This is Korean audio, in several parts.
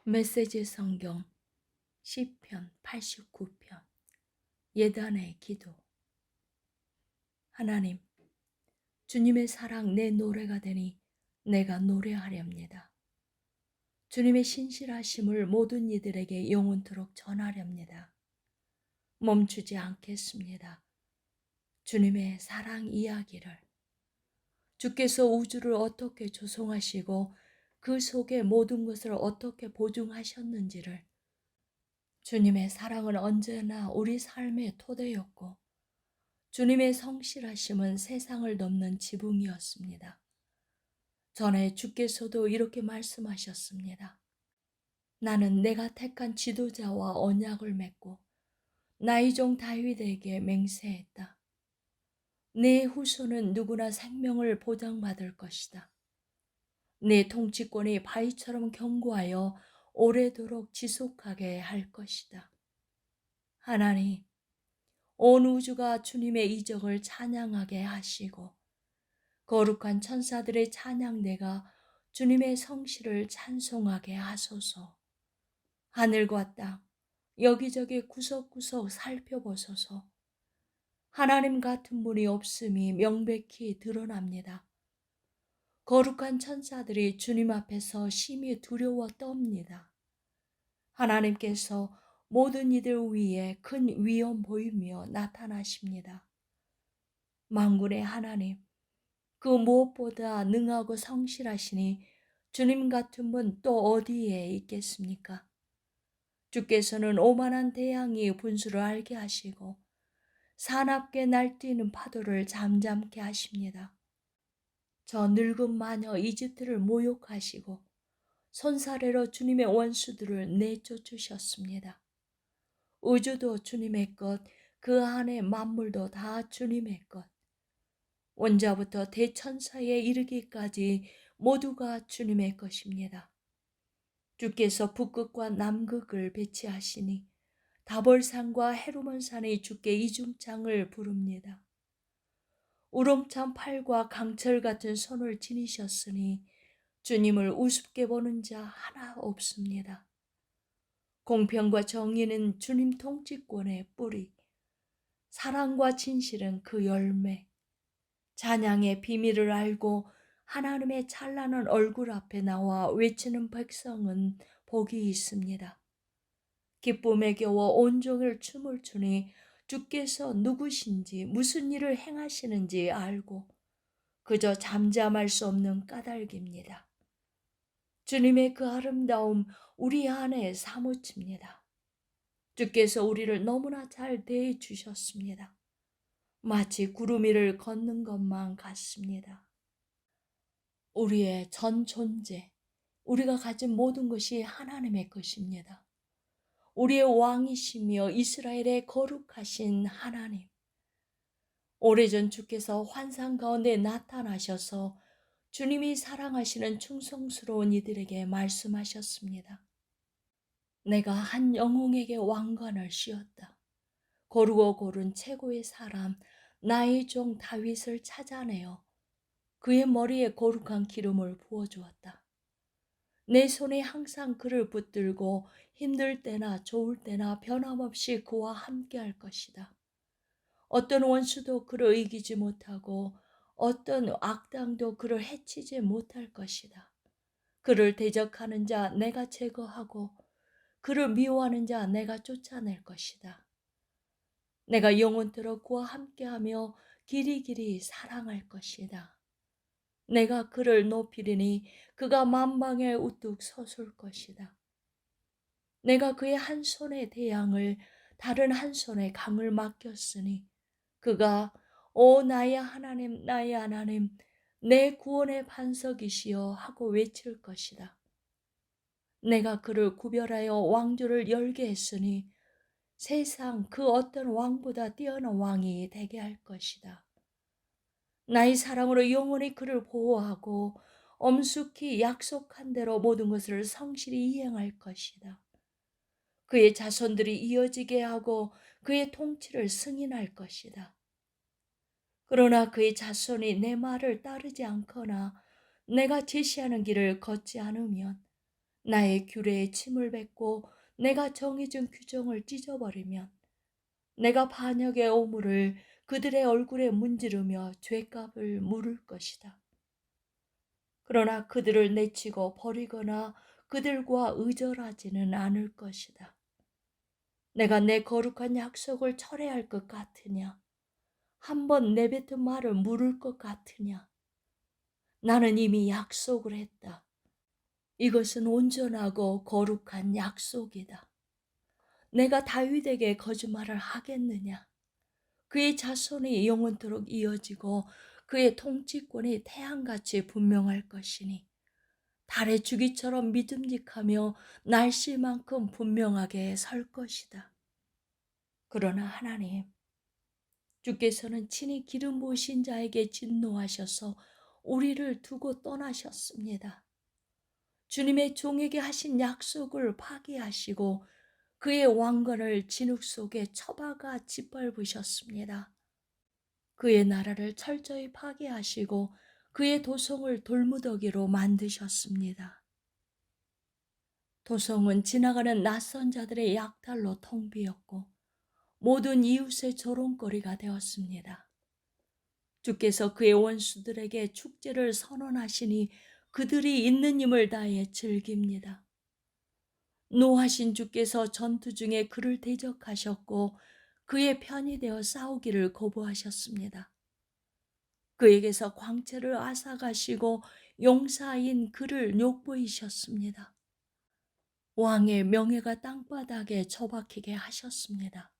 메시지 성경 시편 89편 예단의 기도. 하나님, 주님의 사랑 내 노래가 되니 내가 노래하렵니다. 주님의 신실하심을 모든 이들에게 영원토록 전하렵니다. 멈추지 않겠습니다. 주님의 사랑 이야기를, 주께서 우주를 어떻게 조성하시고 그 속에 모든 것을 어떻게 보증하셨는지를, 주님의 사랑은 언제나 우리 삶의 토대였고 주님의 성실하심은 세상을 넘는 지붕이었습니다. 전에 주께서도 이렇게 말씀하셨습니다. 나는 내가 택한 지도자와 언약을 맺고 나의 종 다윗에게 맹세했다. 내 후손은 누구나 생명을 보장받을 것이다. 내 통치권이 바위처럼 견고하여 오래도록 지속하게 할 것이다. 하나님, 온 우주가 주님의 이적을 찬양하게 하시고 거룩한 천사들의 찬양대가 주님의 성실을 찬송하게 하소서. 하늘과 땅, 여기저기 구석구석 살펴보소서. 하나님 같은 분이 없음이 명백히 드러납니다. 거룩한 천사들이 주님 앞에서 심히 두려워 떱니다. 하나님께서 모든 이들 위에 큰 위엄 보이며 나타나십니다. 만군의 하나님, 그 무엇보다 능하고 성실하시니 주님 같은 분 또 어디에 있겠습니까? 주께서는 오만한 태양이 분수를 알게 하시고 사납게 날뛰는 파도를 잠잠케 하십니다. 저 늙은 마녀 이집트를 모욕하시고 손사래로 주님의 원수들을 내쫓으셨습니다. 우주도 주님의 것, 그 안에 만물도 다 주님의 것. 원자부터 대천사에 이르기까지 모두가 주님의 것입니다. 주께서 북극과 남극을 배치하시니 다볼산과 헤르몬산이 주께 이중창을 부릅니다. 우렁찬 팔과 강철 같은 손을 지니셨으니 주님을 우습게 보는 자 하나 없습니다. 공평과 정의는 주님 통치권의 뿌리, 사랑과 진실은 그 열매. 찬양의 비밀을 알고 하나님의 찬란한 얼굴 앞에 나와 외치는 백성은 복이 있습니다. 기쁨에 겨워 온종일 춤을 추니 주께서 누구신지 무슨 일을 행하시는지 알고 그저 잠잠할 수 없는 까닭입니다. 주님의 그 아름다움 우리 안에 사무칩니다. 주께서 우리를 너무나 잘 대해 주셨습니다. 마치 구름 위를 걷는 것만 같습니다. 우리의 전 존재, 우리가 가진 모든 것이 하나님의 것입니다. 우리의 왕이시며 이스라엘의 거룩하신 하나님. 오래전 주께서 환상 가운데 나타나셔서 주님이 사랑하시는 충성스러운 이들에게 말씀하셨습니다. 내가 한 영웅에게 왕관을 씌웠다. 고르고 고른 최고의 사람, 나의 종 다윗을 찾아내어 그의 머리에 거룩한 기름을 부어주었다. 내 손에 항상 그를 붙들고 힘들 때나 좋을 때나 변함없이 그와 함께 할 것이다. 어떤 원수도 그를 이기지 못하고 어떤 악당도 그를 해치지 못할 것이다. 그를 대적하는 자 내가 제거하고 그를 미워하는 자 내가 쫓아낼 것이다. 내가 영원토록 그와 함께하며 길이길이 사랑할 것이다. 내가 그를 높이리니 그가 만방에 우뚝 솟을 것이다. 내가 그의 한 손에 태양을 다른 한 손에 강을 맡겼으니 그가 오 나의 하나님 나의 하나님 내 구원의 반석이시여 하고 외칠 것이다. 내가 그를 구별하여 왕조를 열게 했으니 세상 그 어떤 왕보다 뛰어난 왕이 되게 할 것이다. 나의 사랑으로 영원히 그를 보호하고 엄숙히 약속한 대로 모든 것을 성실히 이행할 것이다. 그의 자손들이 이어지게 하고 그의 통치를 승인할 것이다. 그러나 그의 자손이 내 말을 따르지 않거나 내가 제시하는 길을 걷지 않으면 나의 규례에 침을 뱉고 내가 정해준 규정을 찢어버리면 내가 반역의 오물을 그들의 얼굴에 문지르며 죄값을 물을 것이다. 그러나 그들을 내치고 버리거나 그들과 의절하지는 않을 것이다. 내가 내 거룩한 약속을 철회할 것 같으냐? 한번 내뱉은 말을 물을 것 같으냐? 나는 이미 약속을 했다. 이것은 온전하고 거룩한 약속이다. 내가 다윗에게 거짓말을 하겠느냐? 그의 자손이 영원토록 이어지고 그의 통치권이 태양같이 분명할 것이니 달의 주기처럼 믿음직하며 날씨만큼 분명하게 설 것이다. 그러나 하나님, 주께서는 친히 기름 부으신 자에게 진노하셔서 우리를 두고 떠나셨습니다. 주님의 종에게 하신 약속을 파기하시고 그의 왕관을 진흙 속에 처박아 짓밟으셨습니다. 그의 나라를 철저히 파괴하시고 그의 도성을 돌무더기로 만드셨습니다. 도성은 지나가는 낯선 자들의 약탈로 텅 비었고 모든 이웃의 조롱거리가 되었습니다. 주께서 그의 원수들에게 축제를 선언하시니 그들이 있는 힘을 다해 즐깁니다. 노하신 주께서 전투 중에 그를 대적하셨고 그의 편이 되어 싸우기를 거부하셨습니다. 그에게서 광채를 앗아가시고 용사인 그를 욕보이셨습니다. 왕의 명예가 땅바닥에 처박히게 하셨습니다.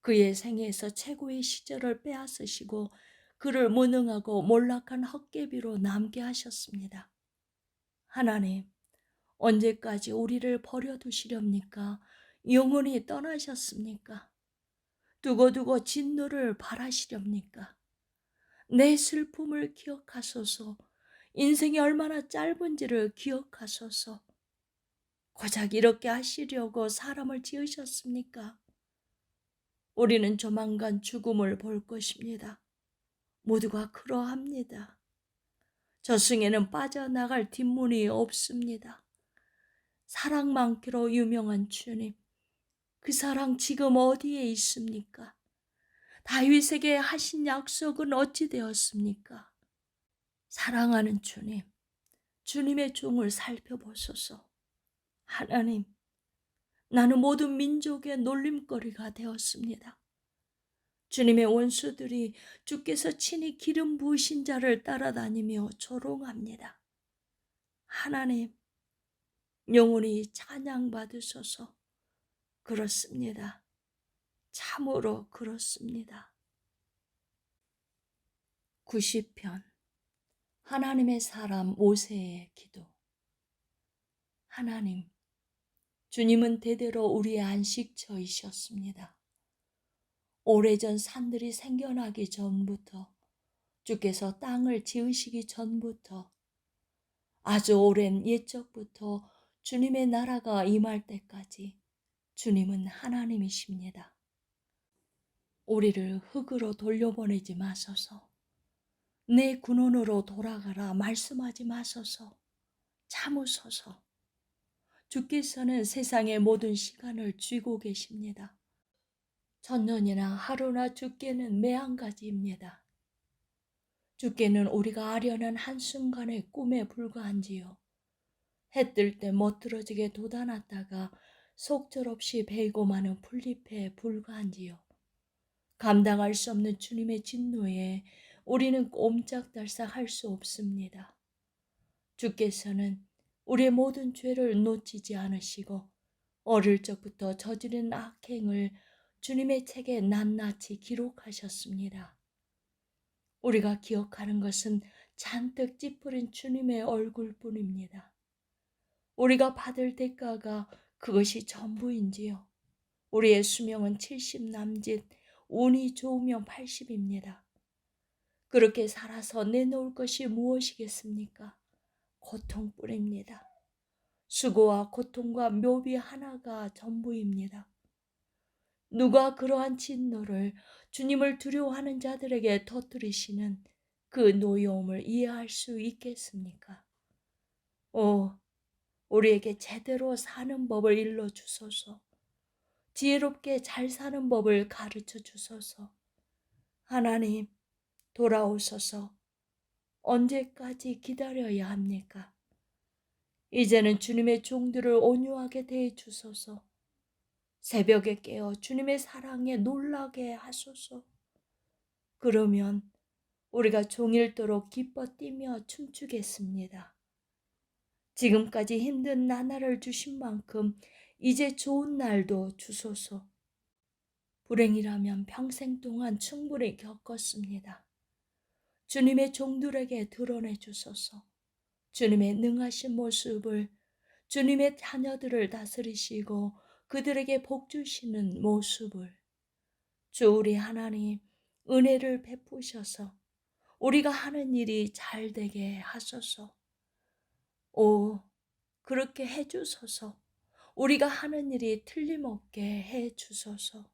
그의 생애에서 최고의 시절을 빼앗으시고 그를 무능하고 몰락한 헛개비로 남게 하셨습니다. 하나님, 언제까지 우리를 버려두시렵니까? 영원히 떠나셨습니까? 두고두고 진노를 바라시렵니까? 내 슬픔을 기억하소서. 인생이 얼마나 짧은지를 기억하소서. 고작 이렇게 하시려고 사람을 지으셨습니까? 우리는 조만간 죽음을 볼 것입니다. 모두가 그러합니다. 저승에는 빠져나갈 뒷문이 없습니다. 사랑 많기로 유명한 주님, 그 사랑 지금 어디에 있습니까? 다윗에게 하신 약속은 어찌 되었습니까? 사랑하는 주님, 주님의 종을 살펴보소서. 하나님, 나는 모든 민족의 놀림거리가 되었습니다. 주님의 원수들이 주께서 친히 기름 부으신 자를 따라다니며 조롱합니다. 하나님, 영원히 찬양받으소서. 그렇습니다. 참으로 그렇습니다. 90편 하나님의 사람 모세의 기도. 하나님, 주님은 대대로 우리의 안식처이셨습니다. 오래전 산들이 생겨나기 전부터, 주께서 땅을 지으시기 전부터, 아주 오랜 옛적부터 주님의 나라가 임할 때까지 주님은 하나님이십니다. 우리를 흙으로 돌려보내지 마소서. 내 군원으로 돌아가라 말씀하지 마소서. 참으소서. 주께서는 세상의 모든 시간을 쥐고 계십니다. 천년이나 하루나 주께는 매한가지입니다. 주께는 우리가 아련한 한순간의 꿈에 불과한지요. 해 뜰 때 멋들어지게 돋아났다가 속절없이 베이고 마는 풀잎에 불과한지요. 감당할 수 없는 주님의 진노에 우리는 꼼짝달싹 할 수 없습니다. 주께서는 우리의 모든 죄를 놓치지 않으시고 어릴 적부터 저지른 악행을 주님의 책에 낱낱이 기록하셨습니다. 우리가 기억하는 것은 잔뜩 찌푸린 주님의 얼굴뿐입니다. 우리가 받을 대가가 그것이 전부인지요. 우리의 수명은 70 남짓, 운이 좋으면 80입니다. 그렇게 살아서 내놓을 것이 무엇이겠습니까? 고통뿐입니다. 수고와 고통과 묘비 하나가 전부입니다. 누가 그러한 진노를 주님을 두려워하는 자들에게 터뜨리시는 그 노여움을 이해할 수 있겠습니까? 오, 우리에게 제대로 사는 법을 일러 주소서. 지혜롭게 잘 사는 법을 가르쳐 주소서. 하나님, 돌아오소서. 언제까지 기다려야 합니까? 이제는 주님의 종들을 온유하게 대해 주소서. 새벽에 깨어 주님의 사랑에 놀라게 하소서. 그러면 우리가 종일토록 기뻐 뛰며 춤추겠습니다. 지금까지 힘든 나날을 주신 만큼 이제 좋은 날도 주소서. 불행이라면 평생 동안 충분히 겪었습니다. 주님의 종들에게 드러내 주소서. 주님의 능하신 모습을, 주님의 자녀들을 다스리시고 그들에게 복 주시는 모습을, 주 우리 하나님 은혜를 베푸셔서 우리가 하는 일이 잘 되게 하소서. 오, 그렇게 해 주소서. 우리가 하는 일이 틀림없게 해 주소서.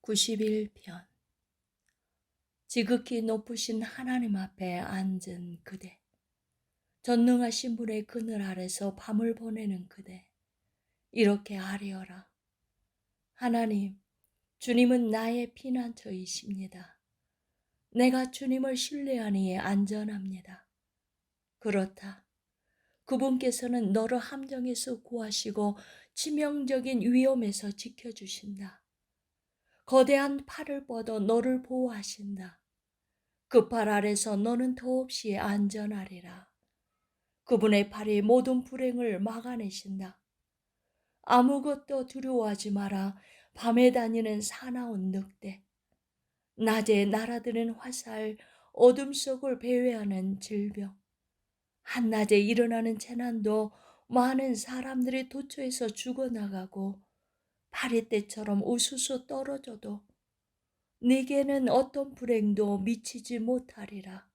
91편. 지극히 높으신 하나님 앞에 앉은 그대, 전능하신 분의 그늘 아래서 밤을 보내는 그대, 이렇게 아뢰어라. 하나님, 주님은 나의 피난처이십니다. 내가 주님을 신뢰하니 안전합니다. 그렇다. 그분께서는 너를 함정에서 구하시고 치명적인 위험에서 지켜주신다. 거대한 팔을 뻗어 너를 보호하신다. 그 팔 아래서 너는 더없이 안전하리라. 그분의 팔이 모든 불행을 막아내신다. 아무것도 두려워하지 마라. 밤에 다니는 사나운 늑대, 낮에 날아드는 화살, 어둠 속을 배회하는 질병, 한낮에 일어나는 재난도 많은 사람들의 도처에서 죽어나가고 파리떼처럼 우수수 떨어져도 네게는 어떤 불행도 미치지 못하리라.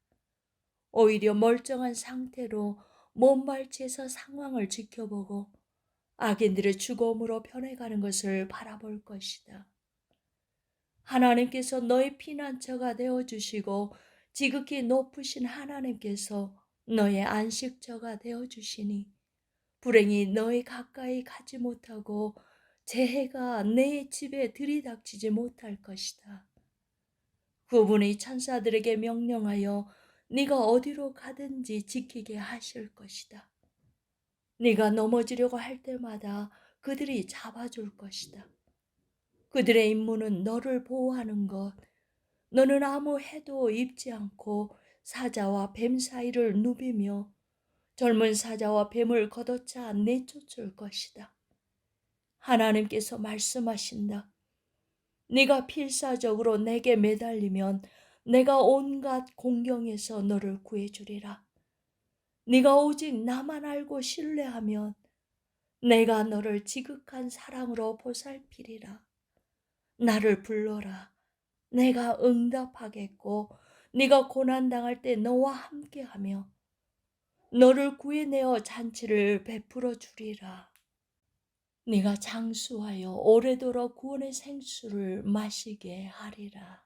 오히려 멀쩡한 상태로 먼발치에서 상황을 지켜보고 악인들의 죽음으로 변해가는 것을 바라볼 것이다. 하나님께서 너의 피난처가 되어주시고 지극히 높으신 하나님께서 너의 안식처가 되어주시니 불행이 너희 가까이 가지 못하고 재해가 내 집에 들이닥치지 못할 것이다. 그분이 천사들에게 명령하여 네가 어디로 가든지 지키게 하실 것이다. 네가 넘어지려고 할 때마다 그들이 잡아줄 것이다. 그들의 임무는 너를 보호하는 것. 너는 아무 해도 입지 않고 사자와 뱀 사이를 누비며 젊은 사자와 뱀을 걷어차 내쫓을 것이다. 하나님께서 말씀하신다. 네가 필사적으로 내게 매달리면 내가 온갖 공경에서 너를 구해주리라. 네가 오직 나만 알고 신뢰하면 내가 너를 지극한 사랑으로 보살피리라. 나를 불러라. 내가 응답하겠고 네가 고난당할 때 너와 함께하며 너를 구해내어 잔치를 베풀어 주리라. 네가 장수하여 오래도록 구원의 생수를 마시게 하리라.